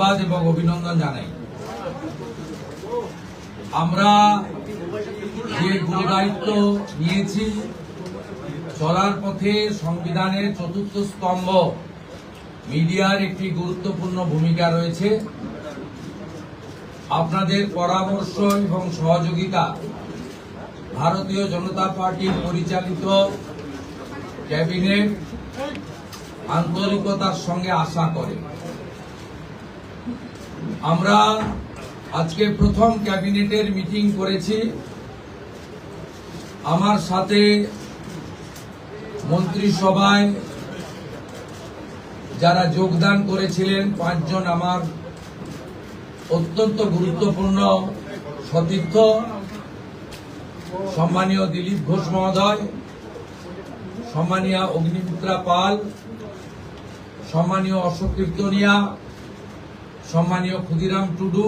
ধন্যবাদ এবং অভিনন্দন জানাই। আমরা যে গুরুদায়িত্ব নিয়েছি, চলার পথে সংবিধানের চতুর্থ স্তম্ভ মিডিয়ার একটি গুরুত্বপূর্ণ ভূমিকা রয়েছে। আপনাদের পরামর্শ এবং সহযোগিতা ভারতীয় জনতা পার্টির পরিচালিত ক্যাবিনেট আন্তরিকতার সঙ্গে আশা করে। আমরা আজকে প্রথম ক্যাবিনেটের মিটিং করেছি। আমার সাথে মন্ত্রিসভায় যারা যোগদান করেছিলেন 5 জন আমার অত্যন্ত গুরুত্বপূর্ণ সতীর্থ, সম্মানীয় দিলীপ ঘোষ মহোদয়, সম্মানীয় অগ্নিমিত্রা পাল, সম্মানীয় অশোক কীর্তনিয়া, সম্মানীয় ক্ষুদিরাম টুডু,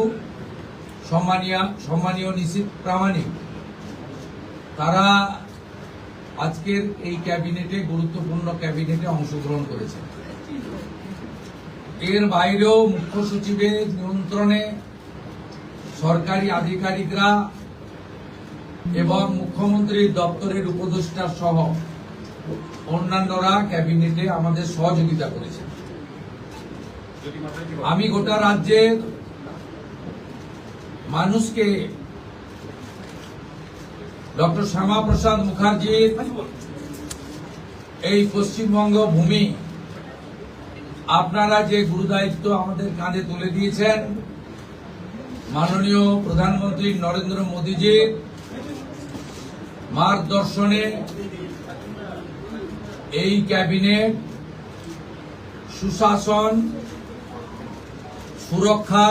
সম্মানীয় নিশীথ প্রামাণিক, তারা আজকের এই ক্যাবিনেটে গুরুত্বপূর্ণ ক্যাবিনেটে অংশগ্রহণ করেছে। এর বাইরেও মুখ্য সচিবের নিয়ন্ত্রণে সরকারি আধিকারিকরা এবং মুখ্যমন্ত্রীর দপ্তরের উপদেষ্টা সহ অন্যান্যরা ক্যাবিনেটে আমাদের সহযোগিতা করেছে। আমি গোটা রাজ্যের মানুষকে ডক্টর শ্যামাপ্রসাদ মুখার্জির এই পশ্চিমবঙ্গ ভূমি আপনারা যে গুরুদায়িত্ব আমাদের কাঁধে তুলে দিয়েছেন, মাননীয় প্রধানমন্ত্রী নরেন্দ্র মোদীজির মার্গদর্শনে এই ক্যাবিনেট সুশাসন, সুরক্ষা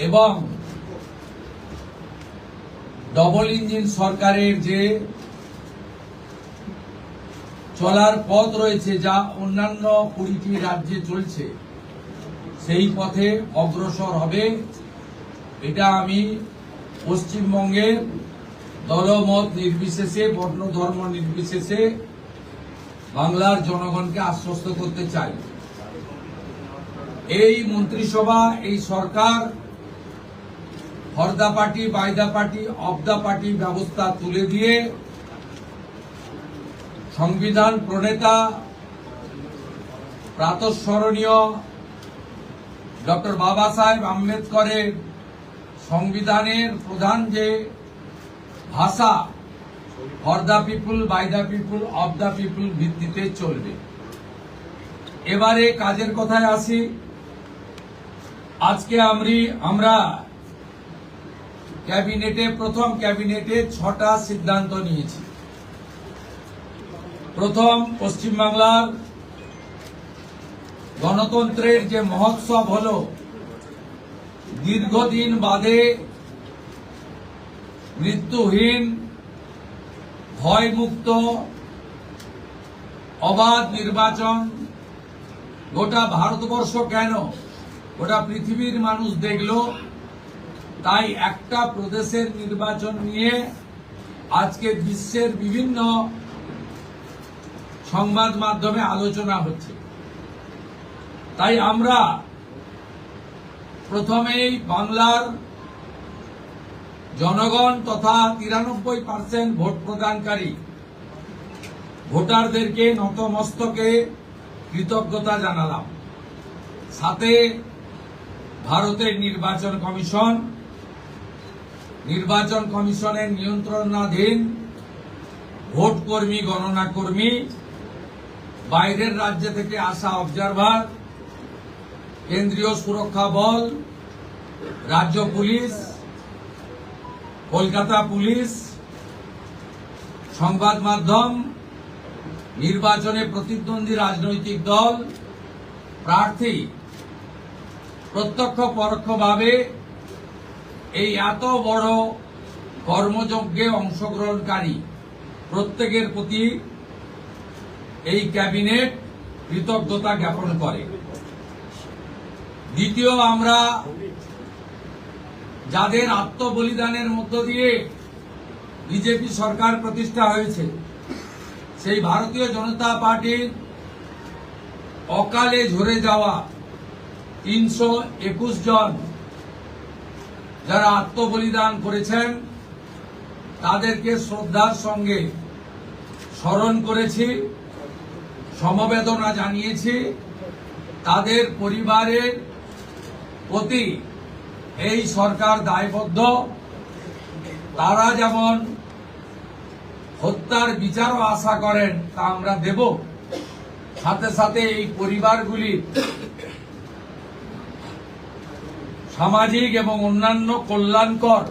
এবং ডবল ইঞ্জিন সরকারের যে চলার পথ রয়েছে, যা অন্যান্য 20টি রাজ্যে চলছে, সেই পথে অগ্রসর হবে। এটা আমি পশ্চিমবঙ্গের দলমত নির্বিশেষে, বর্ণ ধর্ম নির্বিশেষে বাংলার জনগণকে আশ্বস্ত করতে চাই। এই মন্ত্রিসভা, এই সরকার for the party, by the party, of the party ব্যবস্থা তুলে দিয়ে সংবিধান প্রণেতা প্রাতঃস্মরণীয় ডক্টর বাবা সাহেব আম্বেদকরের সংবিধানের প্রধান যে ভাষা for the people, by the people, of the people ভিত্তিতে চলবে। এবারে কাজের কথায় আসি। আজকে আমরা ক্যাবিনেটে, প্রথম ক্যাবিনেটে 6টা সিদ্ধান্ত নিয়েছি। প্রথম, পশ্চিমবাংলার গণতন্ত্রের যে মহোৎসব হলো, দীর্ঘদিন বাদে মৃত্যুহীন, ভয়মুক্ত, অবাধ নির্বাচন গোটা ভারতবর্ষ কেন, গোটা পৃথিবীর মানুষ দেখল। তাই একটা প্রদেশের নির্বাচন নিয়ে আজকে বিশ্বের বিভিন্ন সংবাদ মাধ্যমে আলোচনা হচ্ছে। তাই আমরা প্রথমেই বাংলার জনগণ তথা 93% ভোট প্রদানকারী ভোটারদেরকে নতমস্তকে কৃতজ্ঞতা জানালাম। সাথে ভারতের নির্বাচন কমিশনের নিয়ন্ত্রণাধীন ভোট কর্মী, গণনা কর্মী, বাইরের রাজ্য থেকে আসা অবজারভার, কেন্দ্রীয় সুরক্ষা বল, রাজ্য পুলিশ, কলকাতা পুলিশ, সংবাদ মাধ্যম, নির্বাচনে প্রতিদ্বন্দ্বী রাজনৈতিক দল, প্রার্থী, প্রত্যক্ষ পরোক্ষভাবে এই এত বড় কর্মযজ্ঞে অংশগ্রহণকারী প্রত্যেকের প্রতি এই ক্যাবিনেট কৃতজ্ঞতা জ্ঞাপন করে। দ্বিতীয়, আমরা যাদের আত্মবলিদানের মধ্য দিয়ে বিজেপি সরকার প্রতিষ্ঠা হয়েছে, সেই ভারতীয় জনতা পার্টির অকালে ঝরে যাওয়া 321 জন যারা আত্মবলিদান করেছেন তাদেরকে শ্রদ্ধার সঙ্গে স্মরণ করেছি, সমবেদনা জানিয়েছি। তাদের পরিবারের প্রতি এই সরকার দায়বদ্ধ। তারা যেমন হত্যার বিচারও আশা করেন তা আমরা দেব, সাথে সাথে এই পরিবারগুলির সামাজিক এবং অন্যান্য কল্যাণকর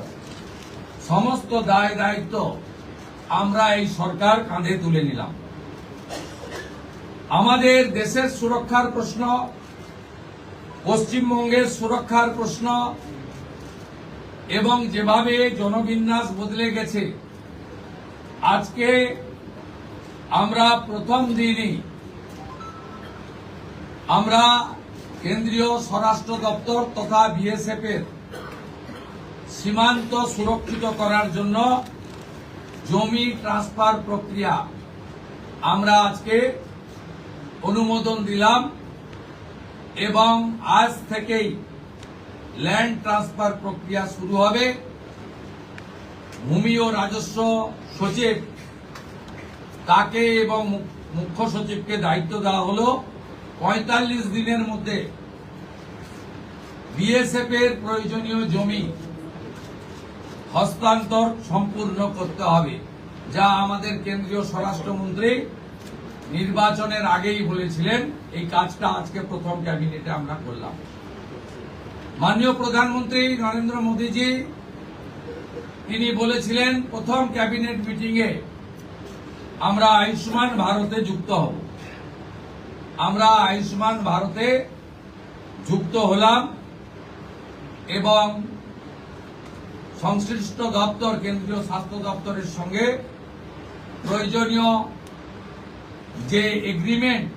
সমস্ত দায় দায়িত্ব আমরা এই সরকার কাঁধে তুলে নিলাম। আমাদের দেশের সুরক্ষার প্রশ্ন, পশ্চিমবঙ্গের সুরক্ষার প্রশ্ন এবং যেভাবে জনবিন্যাস বদলে গেছে, আজকে আমরা প্রথম দিনই আমরা কেন্দ্রীয় স্বরাষ্ট্র দপ্তর তথা বিএসএফ এর সীমান্ত সুরক্ষিত করার জন্য জমি ট্রান্সফার প্রক্রিয়া আমরা আজকে অনুমোদন দিলাম এবং আজ থেকেই ল্যান্ড ট্রান্সফার প্রক্রিয়া শুরু হবে। ভূমি ও রাজস্ব সচিব তাকে এবং মুখ্য সচিবকে দায়িত্ব দেওয়া হলো 45 দিনের মধ্যে বিএসএফ এর প্রয়োজনীয় জমি হস্তান্তর সম্পূর্ণ করতে হবে, যা আমাদের কেন্দ্রীয় স্বরাষ্ট্রমন্ত্রী নির্বাচনের আগেই বলেছিলেন। এই কাজটা আজকে প্রথম ক্যাবিনেটে আমরা করলাম। মাননীয় প্রধানমন্ত্রী নরেন্দ্র মোদীজি তিনি বলেছিলেন প্রথম ক্যাবিনেট মিটিংয়ে আমরা আয়ুষ্মান ভারতে যুক্ত হব। আমরা আয়ুষ্মান ভারতে যুক্ত হলাম এবং সংশ্লিষ্ট দপ্তর কেন্দ্রীয় স্বাস্থ্য দপ্তরের সঙ্গে প্রয়োজনীয় যে এগ্রিমেন্ট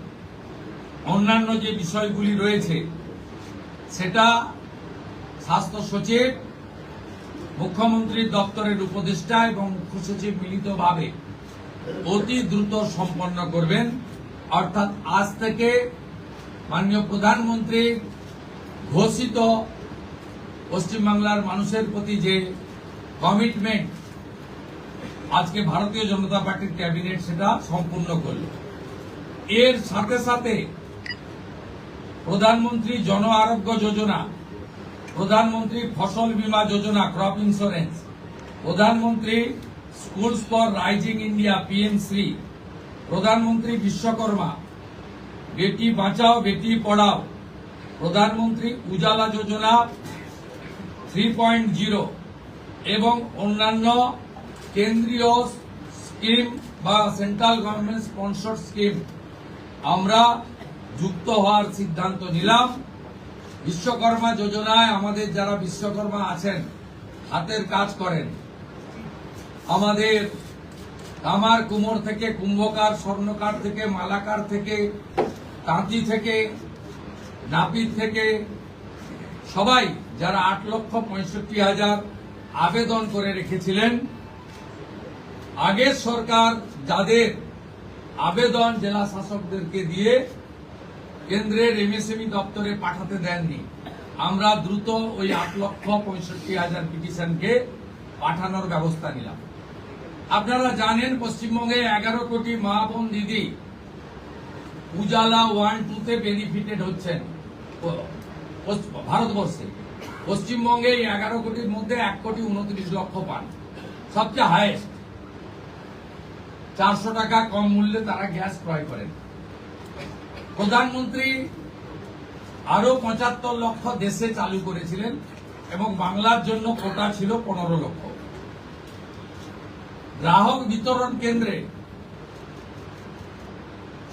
অন্যান্য যে বিষয়গুলি রয়েছে সেটা স্বাস্থ্য সচিব, মুখ্যমন্ত্রীর দপ্তরের উপদেষ্টা এবং মুখ্য সচিব মিলিতভাবে অতি দ্রুত সম্পন্ন করবেন। অর্থাৎ আজ থেকে মাননীয় প্রধানমন্ত্রীর ঘোষিত পশ্চিমবাংলার মানুষের প্রতি যে কমিটমেন্ট আজকে ভারতীয় জনতা পার্টির ক্যাবিনেট সেটা সম্পূর্ণ করল। এর সাথে সাথে প্রধানমন্ত্রী জন আরোগ্য যোজনা, প্রধানমন্ত্রী ফসল বীমা যোজনা ক্রপ ইন্স্যুরেন্স, প্রধানমন্ত্রী স্কুলস ফর রাইজিং ইন্ডিয়া পিএম-শ্রী, প্রধানমন্ত্রী বিশ্বকর্মা, বেটি বাঁচাও বেটি পড়াও, প্রধানমন্ত্রী উজালা যোজনা 3.0 এবং অন্যান্য কেন্দ্রীয় স্কিম বা সেন্ট্রাল গভর্নমেন্ট স্পন্সর্ড স্কিম আমরা যুক্ত হওয়ার সিদ্ধান্ত নিলাম। বিশ্বকর্মা যোজনায় আমাদের যারা বিশ্বকর্মা আছেন, হাতের কাজ করেন, আমাদের কামার কুমোর থেকে কুম্ভকার, স্বর্ণকার থেকে মালাকার থেকে তাঁতি থেকে নাপিত থেকে সবাই যারা 8,65,000 আবেদন করে রেখেছিলেন, আগের সরকার যাদের আবেদন জেলা শাসকদেরকে দিয়ে কেন্দ্রের এমএসএমই দপ্তরে পাঠাতে দেননি, আমরা দ্রুত ওই 8,65,000 পিটিশনকে পাঠানোর ব্যবস্থা নিলাম। আপনারা জানেন পশ্চিমবঙ্গে 11 কোটি মা বোন দিদি উজালা 1-2 তে বেনিফিটেড হচ্ছেন ভারতবর্ষে। পশ্চিমবঙ্গে 11 কোটির মধ্যে 1,29,00,000 পান, সবচেয়ে হাইয়েস্ট। 400 টাকা কম মূল্যে তারা গ্যাস ক্রয় করেন। প্রধানমন্ত্রী আরো 75 লক্ষ দেশে চালু করেছিলেন এবং বাংলার জন্য কোটা ছিল 15 লক্ষ। গ্রাহক বিতরণ কেন্দ্রে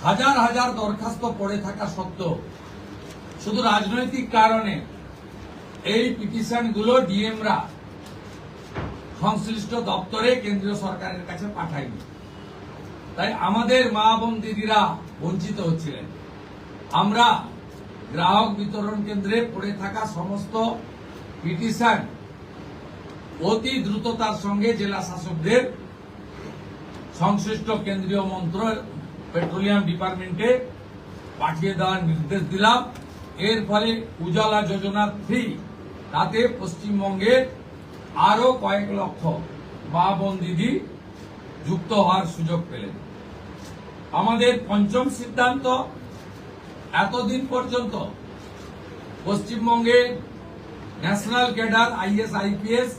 হাজার হাজার দরখাস্ত পড়ে থাকা সত্ত্বেও শুধু রাজনৈতিক কারণে এই পিটিশনগুলো ডিএমরা সংশ্লিষ্ট দপ্তরে কেন্দ্রীয় সরকারের কাছে পাঠায়নি। তাই আমাদের মা বোন দিদিরা বঞ্চিত হচ্ছিলেন। আমরা গ্রাহক বিতরণ কেন্দ্রে পড়ে থাকা সমস্ত পিটিশন অতি দ্রুততার সঙ্গে জেলা শাসকদের সংশ্লিষ্ট কেন্দ্রীয় মন্ত্রক পেট্রোলিয়াম ডিপার্টমেন্টে পাঠিয়ে দেওয়ার নির্দেশ দিলাম এর ফলে উজালা যোজনা 3 তাতে পশ্চিমবঙ্গের আরো কয়েক লক্ষ মা বোন দিদি যুক্ত হওয়ার সুযোগ পেলেন। আমাদের পঞ্চম সিদ্ধান্ত, এতদিন পর্যন্ত পশ্চিমবঙ্গে national cadre is IPS,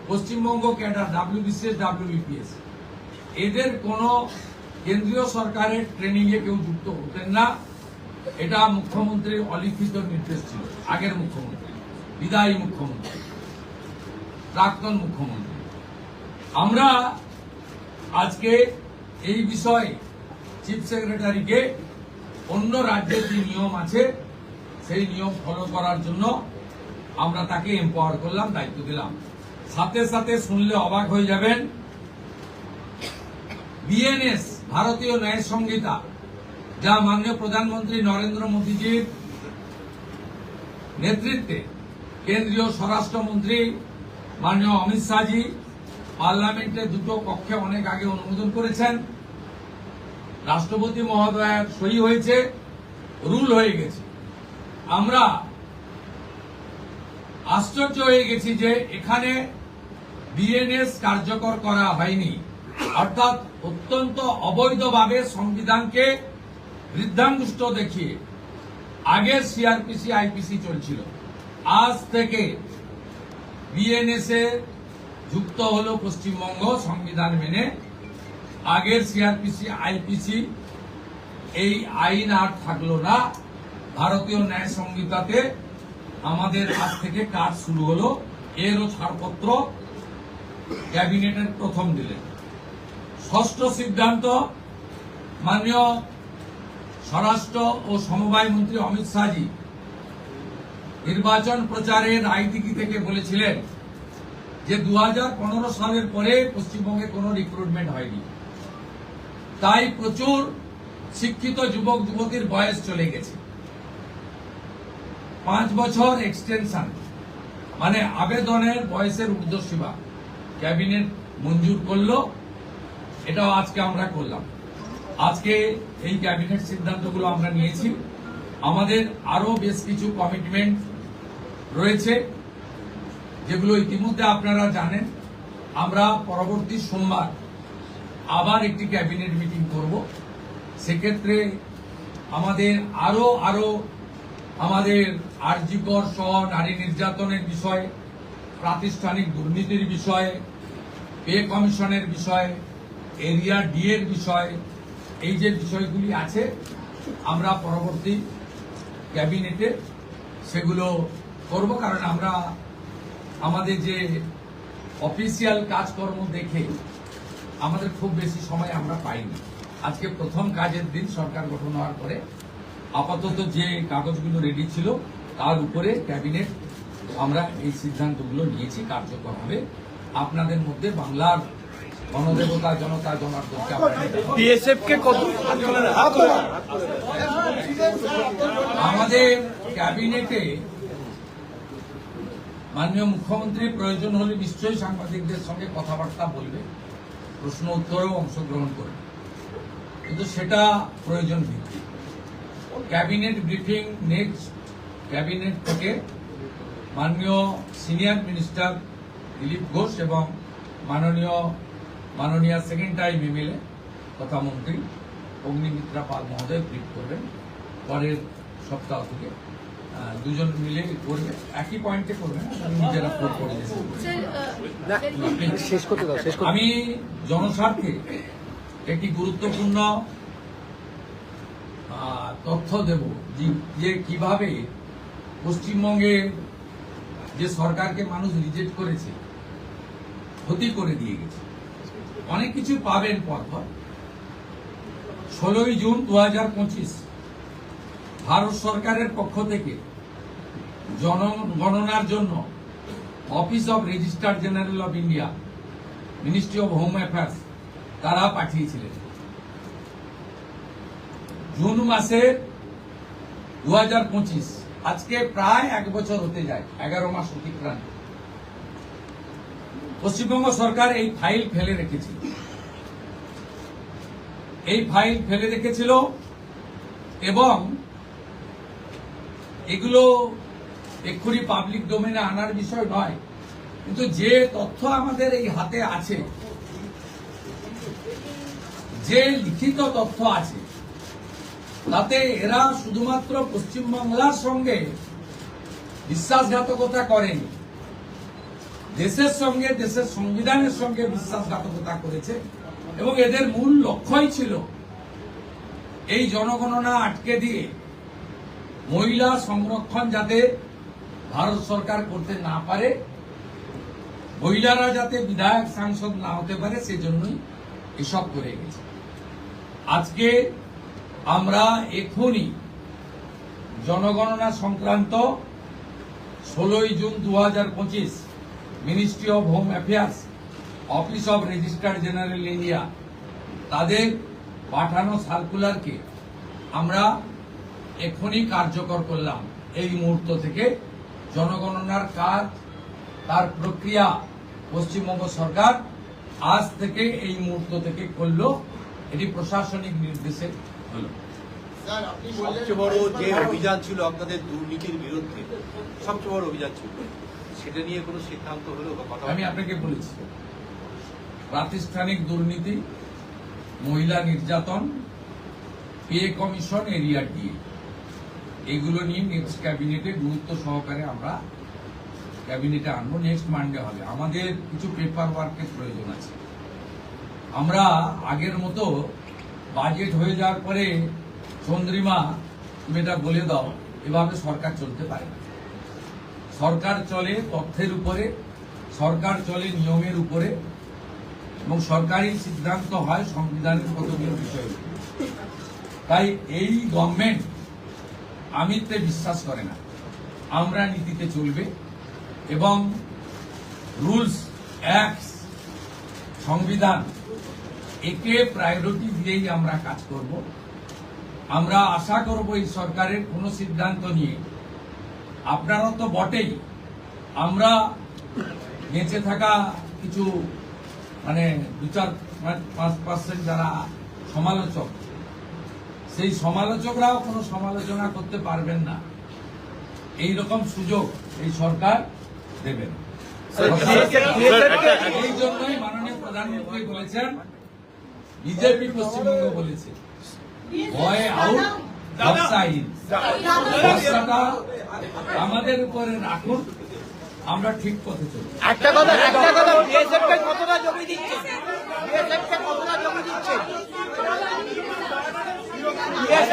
Paschimbanga cadre WBCS WBPS এদের কোনো কেন্দ্রীয় সরকারের ট্রেনিং এ কেউ যুক্ত হতেন না। এটা মুখ্যমন্ত্রীর অলিখিত নির্দেশ ছিল, আগের মুখ্যমন্ত্রী, বিদায়ী মুখ্যমন্ত্রী, প্রাক্তন মুখ্যমন্ত্রী। আমরা আজকে এই বিষয়ে চিফ সেক্রেটারিকে অন্য রাজ্যের যে নিয়ম আছে সেই নিয়ম ফলো করার জন্য আমরা তাকে এম্পাওয়ার করলাম, দায়িত্ব দিলাম। সাথে সাথে শুনলে অবাক হয়ে যাবেন, বিএনএস ভারতীয় ন্যায় সংহিতা, যা মাননীয় প্রধানমন্ত্রী নরেন্দ্র মোদীজির নেতৃত্বে কেন্দ্রীয় স্বরাষ্ট্রমন্ত্রী মাননীয় অমিত শাহজি পার্লামেন্টে দুটো কক্ষে অনেক আগে অনুমোদন করেছেন, রাষ্ট্রপতি মহোদয়ের সই হয়েছে, রুল হয়ে গেছে। আমরা আশ্চর্য হয়ে গেছি যে এখানে বিএনএস কার্যকর করা হয়নি, অর্থাৎ অত্যন্ত অবৈধভাবে সংবিধানকে বৃদ্ধাঙ্গুষ্ঠ দেখিয়ে আগের সিআরপিসি আইপিসি চলছিল। আজ থেকে বিএনএস এ যুক্ত হলো পশ্চিমবঙ্গ সংবিধান মেনে। আগের সিআরপিসি আইপিসি এই আইন আর থাকলো না। ভারতীয় ন্যায় সংহিতাতে আমাদের আজ থেকে কাজ শুরু হলো। এরও ছাড়পত্র ক্যাবিনেটের প্রথম দিলেন। ষষ্ঠ সিদ্ধান্ত, মাননীয় স্বরাষ্ট্র ও সমবায় মন্ত্রী অমিত শাহজি নির্বাচন প্রচারের রায়দিঘি থেকে বলেছিলেন যে 2015 সালের পরে পশ্চিমবঙ্গে কোনো রিক্রুটমেন্ট হয়নি, তাই প্রচুর শিক্ষিত যুবক যুবতীর বয়স চলে গেছে। 5 বছর এক্সটেনশন, মানে আবেদনের বয়সের ঊর্ধ্বসীমা ক্যাবিনেট মঞ্জুর করলো। এটাও আজকে আমরা করলাম। আজকে এই ক্যাবিনেট সিদ্ধান্তগুলো আমরা নিয়েছি। আমাদের আরো বেশ কিছু কমিটমেন্ট রয়েছে, যেগুলো ইতিমধ্যে আপনারা জানেন। আমরা পরবর্তী সোমবার আবার একটি ক্যাবিনেট মিটিং করব। সেক্ষেত্রে আমাদের আরো আমাদের আরজিকর সহ নারী নির্যাতনের বিষয়ে, প্রাতিষ্ঠানিক দুর্নীতির বিষয়ে, পে কমিশনের বিষয়ে, এরিয়া ডি এর বিষয়ে, এই যে বিষয়গুলি আছে আমরা পরবর্তী ক্যাবিনেটে সেগুলো করব। কারণ আমরা আমাদের যে অফিসিয়াল কাজকর্ম দেখে আমাদের খুব বেশি সময় আমরা পাইনি। আজকে প্রথম কাজের দিন সরকার গঠন হওয়ার পরে আপাতত যে কাগজগুলো রেডি ছিল তার উপরে ক্যাবিনেট আমরা এই সিদ্ধান্তগুলো নিয়েছি, কার্যকর হবে। আপনাদের মধ্যে বাংলার গণদেবতা জনতা জনার্দনকে বিএসএফকে কত আমাদের ক্যাবিনেটে মাননীয় মুখ্যমন্ত্রী প্রয়োজন হলে নিশ্চয়ই সাংবাদিকদের সঙ্গে কথাবার্তা বলবে, প্রশ্ন উত্তরেও অংশগ্রহণ করবে, কিন্তু সেটা প্রয়োজন ভিত্তিক। ক্যাবিনেট ব্রিফিং নেক্সট ক্যাবিনেট থেকে মাননীয় সিনিয়র মিনিস্টার দিলীপ ঘোষ এবং মাননীয় সেকেন্ড টাইম এমএলএ তথা মন্ত্রী অগ্নিমিত্রা পাল মহোদয় ব্রিফ করবেন। পরের সপ্তাহ থেকে দুজন মিলে করবে, একই পয়েন্টে করবেন, নিজেরা করে আমি জনস্বার্থে একটি গুরুত্বপূর্ণ তথ্য দেব যে কিভাবে পশ্চিমবঙ্গে যে সরকারকে মানুষ রিজেক্ট করেছে, ক্ষতি করে দিয়ে গেছে। অনেক কিছু পাবেন পরপর। 16 জুন 2025 ভারত সরকারের পক্ষ থেকে জনগণনার জন্য office of registrar general of India, ministry of home affairs তারা পাঠিয়েছিলেন। জুন মাসে 2025, আজকে প্রায় 1 বছর হতে যায়, 11 মাস অতিক্রান্ত। পশ্চিমবঙ্গ সরকার এই ফাইল ফেলে রেখেছিল এবং এগুলো এক্ষুনি পাবলিক ডোমেনে আনার বিষয় নয়, কিন্তু যে তথ্য আমাদের এই হাতে আছে, যে লিখিত তথ্য আছে, তাতে এরা শুধুমাত্র পশ্চিমবাংলার সঙ্গে বিশ্বাসঘাতকতা করেনি, দেশের সঙ্গে, দেশের সংবিধানের সঙ্গে বিশ্বাসঘাতকতা করেছে। এবং এদের মূল লক্ষ্যই ছিল এই জনগণনা আটকে দিয়ে মহিলা সংরক্ষণ যাতে ভারত সরকার করতে না পারে, মহিলারা যাতে বিধায়ক সাংসদ না হতে পারে, সেজন্যই এসব করে গেছে। আজকে আমরা এখনই জনগণনা সংক্রান্ত 16 June 2025 ministry of home affairs, office of registrar general India তাদের পাঠানো সার্কুলারকে আমরা এখনই কার্যকর করলাম। এই মুহূর্ত থেকে জনগণনার কাজ, তার প্রক্রিয়া পশ্চিমবঙ্গ সরকার আজ থেকে এই মুহূর্ত থেকে করলো। এটি প্রশাসনিক নির্দেশে হলো। সবচেয়ে বড় যে অভিযান ছিল আপনাদের দুর্নীতির বিরুদ্ধে, সবচেয়ে বড় অভিযান ছিল, সেটা নিয়ে কোনো সিদ্ধান্ত হলো বা কথা? আমি আপনাকে বলেছি, প্রাতিষ্ঠানিক দুর্নীতি, মহিলা নির্যাতন, পে কমিশন, এরিয়া ডিএ, এগুলো নিয়ে নেক্সট ক্যাবিনেটে গুরুত্ব সহকারে আমরা ক্যাবিনেটে আনবো। নেক্সট মানডে হবে। আমাদের কিছু পেপার ওয়ার্কের প্রয়োজন আছে। আমরা আগের মতো বাজেট হয়ে যাওয়ার পরে চন্দ্রিমা তুমি এটা বলে দাও, এভাবে সরকার চলতে পারে না। সরকার চলে তথ্যের উপরে, সরকার চলে নিয়মের উপরে, এবং সরকারি সিদ্ধান্ত হয় সংবিধানের কতগুলো বিষয়ের উপরে। তাই এই গভর্নমেন্ট আমিত্বে বিশ্বাস করে না, আমরা নীতিতে চলবে এবং রুলস, অ্যাক্টস, সংবিধান, একে প্রায়োরিটি দিয়েই আমরা কাজ করব। আমরা আশা করব এই সরকারের কোনো সিদ্ধান্ত নিয়ে, আপনারা তো বটেই, আমরা বেঁচে থাকা কিছু 2-4-5% যারা সমালোচক, সেই সমালোচকরাও কোনো সমালোচনা করতে পারবেন না, এই রকম সুযোগ এই সরকার দেবেন। এই জন্যই মাননীয় প্রধানমন্ত্রী বলেছেন, বিজেপি পশ্চিমবঙ্গ বলেছে, ভয় আউট, ব্যবসা ইন। ব্যবসাটা আমাদের উপরে রাখুন, আমরা ঠিক পথে চলি। একটা কথা বিএসএফকে কতটা জমি দিচ্ছে? বিএসএফকে কতটা জমি দিচ্ছে?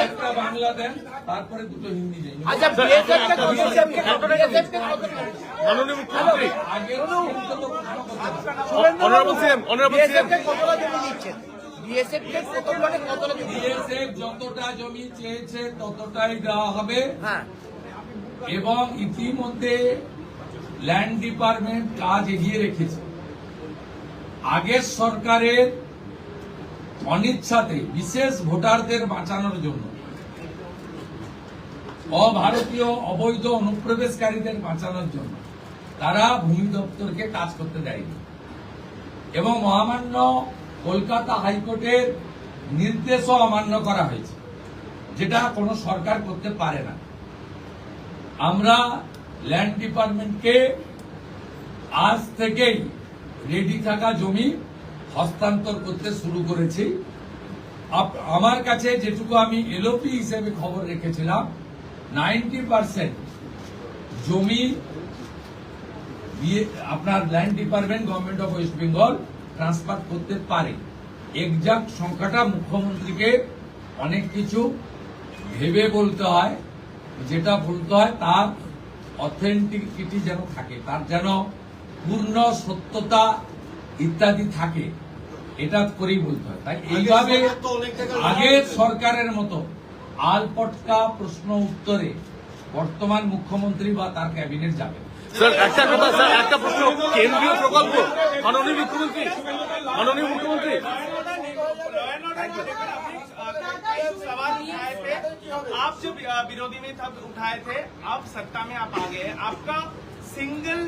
একটা বাংলা দেন, তারপরে দুটো হিন্দি দেন। আচ্ছা, বিএসএফকে কতটা? মাননীয় মুখ্যমন্ত্রী, আগের অনারেবল সিএম, বিএসএফকে কতটা জমি দিচ্ছেন? বিএসএফকে কতটা জমি? বিএসএফ যতটা জমি চেয়েছে ততটাই দেওয়া হবে। হ্যাঁ, এবং ইতিমধ্যে ল্যান্ড ডিপার্টমেন্ট কাজ এগিয়ে রেখেছে। আগের সরকারের অনিচ্ছাতে বিশেষ ভোটারদের বাঁচানোর জন্য, অভারতীয় অবৈধ অনুপ্রবেশকারীদের বাঁচানোর জন্য তারা ভূমি দপ্তরকে কাজ করতে দেয়নি, এবং মহামান্য কলকাতা হাইকোর্টের নির্দেশও অমান্য করা হয়েছে, যেটা কোনো সরকার করতে পারে না। আমরা ল্যান্ড ডিপার্টমেন্টকে আজ থেকেই রেডি থাকা জমি হস্তান্তর করতে শুরু করেছি। আমার কাছে যেটুকু আমি এলওপি হিসেবে খবর রেখেছিলাম, 90% জমি আপনার land department government of West Bengal transfer করতে পারে। এক্সাক্ট সংখ্যাটা মুখ্যমন্ত্রীকে অনেক কিছু ভেবে বলতে হয়, যেটা বলতে হয় তার অথেন্টিকিটি যেন থাকে, তার যেন পূর্ণ সত্যতা ইত্যাদি থাকে, এটা করেই বলতে হয়। তাই এইভাবে আগের সরকারের মতো আলপটকা প্রশ্ন উত্তরে বর্তমান মুখ্যমন্ত্রী বা তার ক্যাবিনেট যাবে। স্যার একটা কথা, স্যার একটা প্রশ্ন, কেন্দ্রীয় প্রকল্প, মাননীয় মুখ্যমন্ত্রী, सवाल उठाए थे, आप जब विरोधी में तब उठाए थे, अब सत्ता में आप आ गए, आपका सिंगल